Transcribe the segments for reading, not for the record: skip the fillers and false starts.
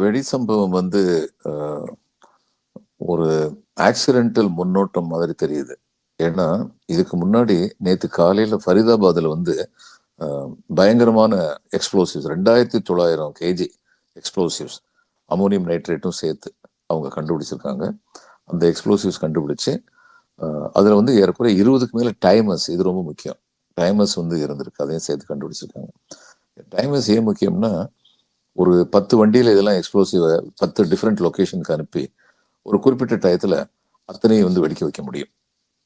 வெடி சம்பவம் வந்து அஹ், ஒரு ஆக்சிடென்டல் முன்னோட்டம் மாதிரி தெரியுது. ஏன்னா இதுக்கு முன்னாடி நேத்து காலையில ஃபரிதாபாத்ல வந்து அஹ், பயங்கரமான எக்ஸ்ப்ளோசிவ்ஸ் 2900 kg எக்ஸ்ப்ளோசிவ்ஸ் அமோனியம் நைட்ரேட்டும் சேர்த்து அவங்க கண்டுபிடிச்சிருக்காங்க. அந்த எக்ஸ்ப்ளோசிவ்ஸ் கண்டுபிடிச்சு அதுல வந்து ஏறக்குறைய 20க்கு மேல டைமர்ஸ், இது ரொம்ப முக்கியம், டைமர்ஸ் வந்து இருந்திருக்கு, அதையும் சேர்த்து கண்டுபிடிச்சிருக்காங்க. டைமர்ஸ் ஏன் முக்கியம்னா, ஒரு 10 வண்டியில இதெல்லாம் எக்ஸ்ப்ளோசிவ் 10 டிஃப்ரெண்ட் லொகேஷனுக்கு அனுப்பி ஒரு குறிப்பிட்ட டயத்துல அத்தனையும் வந்து வெடிக்க வைக்க முடியும்.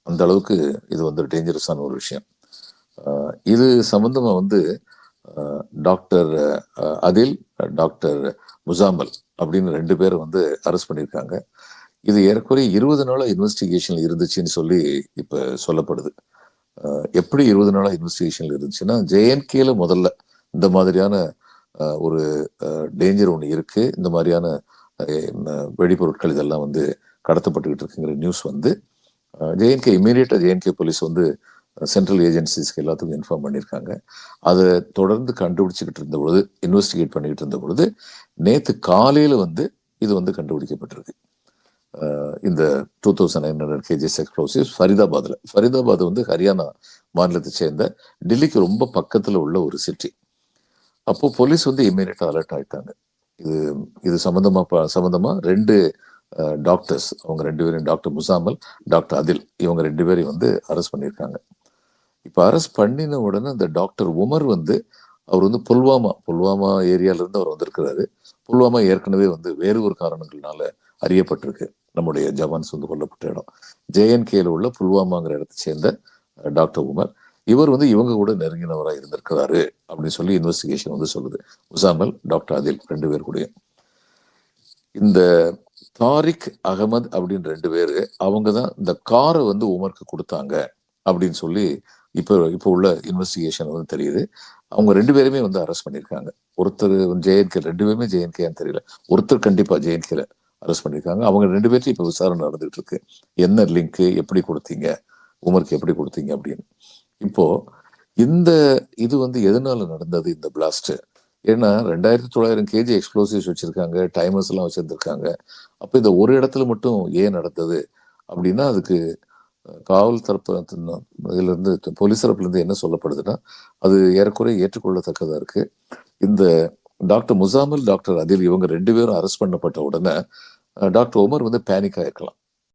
அந்த அளவுக்கு இது வந்து டேஞ்சரஸான ஒரு விஷயம். இது சம்பந்தமா வந்து டாக்டர் அதில், டாக்டர் முசாமல் அப்படின்னு 2 பேரை வந்து அரெஸ்ட் பண்ணியிருக்காங்க. இது ஏறக்குறைய 20 நாளா இன்வெஸ்டிகேஷன்ல இருந்துச்சுன்னு சொல்லி இப்ப சொல்லப்படுது. எப்படி 20 நாளா இன்வெஸ்டிகேஷன்ல இருந்துச்சுன்னா, ஜேஎன்கேல முதல்ல இந்த மாதிரியான ஒரு டேஞ்சர் ஒன்று இருக்கு, இந்த மாதிரியான வெடிபொருட்கள் இதெல்லாம் வந்து கடத்தப்பட்டுக்கிட்டு இருக்குங்கிற நியூஸ் வந்து ஜேஎன்கே இமீடியட்டா ஜேஎன்கே போலீஸ் வந்து சென்ட்ரல் ஏஜென்சிஸ்க்கு எல்லாத்துக்கும் இன்ஃபார்ம் பண்ணியிருக்காங்க. அதை தொடர்ந்து கண்டுபிடிச்சிக்கிட்டு இருந்த பொழுது, இன்வெஸ்டிகேட் பண்ணிக்கிட்டு இருந்த பொழுது, நேத்து காலையில வந்து இது வந்து கண்டுபிடிக்கப்பட்டிருக்கு. இந்த 2900 kg எக்ஸ்ப்ளோசிவ்ஸ் ஃபரிதாபாத் வந்து ஹரியானா மாநிலத்தை சேர்ந்த, டெல்லிக்கு ரொம்ப பக்கத்துல உள்ள ஒரு சிட்டி. அப்போ போலீஸ் வந்து இமீடியட்டா அலர்ட் ஆயிட்டாங்க. இது இது சம்பந்தமா 2 டாக்டர்ஸ், அவங்க 2 பேரும், டாக்டர் முசாமல், டாக்டர் அதில், இவங்க 2 பேரையும் வந்து அரெஸ்ட் பண்ணியிருக்காங்க. இப்ப அரெஸ்ட் பண்ணின உடனே அந்த டாக்டர் உமர் வந்து, அவர் வந்து புல்வாமா ஏரியால இருந்து அவர் வந்திருக்கிறாரு. புல்வாமா ஏற்கனவே வந்து வேறு ஒரு காரணங்கள்னால அறியப்பட்டிருக்கு. நம்முடைய ஜவான்ஸ் வந்து கொல்லப்பட்ட இடம் ஜேஎன்கேல உள்ள புல்வாமாங்கிற இடத்தை சேர்ந்த டாக்டர் உமர். இவர் வந்து இவங்க கூட நெருங்கினவராக இருந்திருக்கிறாரு அப்படின்னு சொல்லி இன்வெஸ்டிகேஷன் வந்து சொல்லுது. முசாமல், டாக்டர் அதில் 2 பேர் கூட. இந்த தாரிக் அகமது அப்படின்னு 2 பேரு, அவங்க தான் இந்த காரை வந்து உமருக்கு கொடுத்தாங்க அப்படின்னு சொல்லி இப்போ உள்ள இன்வெஸ்டிகேஷன் வந்து தெரியுது. அவங்க 2 பேருமே வந்து அரெஸ்ட் பண்ணியிருக்காங்க. ஒருத்தர் ஜேஎன்கே, 2 பேருமே ஜேஎன்கேன்னு தெரியல, ஒருத்தர் கண்டிப்பா ஜேஎன்கேல அரெஸ்ட் பண்ணியிருக்காங்க. அவங்க 2 பேர்த்தையும் இப்போ விசாரணை நடந்துட்டு இருக்கு. என்ன லிங்க், எப்படி கொடுத்தீங்க, உமருக்கு எப்படி கொடுத்தீங்க அப்படின்னு. இப்போ இந்த இது வந்து எதனால நடந்தது இந்த பிளாஸ்ட்? ஏன்னா 2900 kg எக்ஸ்ப்ளோசிவ்ஸ் வச்சிருக்காங்க, டைமர்ஸ் எல்லாம் வச்சிருந்திருக்காங்க. அப்ப இந்த ஒரு இடத்துல மட்டும் ஏன் நடந்தது அப்படின்னா, அதுக்கு காவல் தரப்பு இதுல இருந்து, போலீஸ் தரப்புல இருந்து என்ன சொல்லப்படுதுன்னா, அது ஏறக்குறைய ஏற்றுக்கொள்ளத்தக்கதா இருக்கு. இந்த டாக்டர் முசாமல், டாக்டர் அதில், இவங்க 2 பேரும் அரெஸ்ட் பண்ணப்பட்ட உடனே டாக்டர் உமர் வந்து பேனிக் ஆயிருக்கலாம்.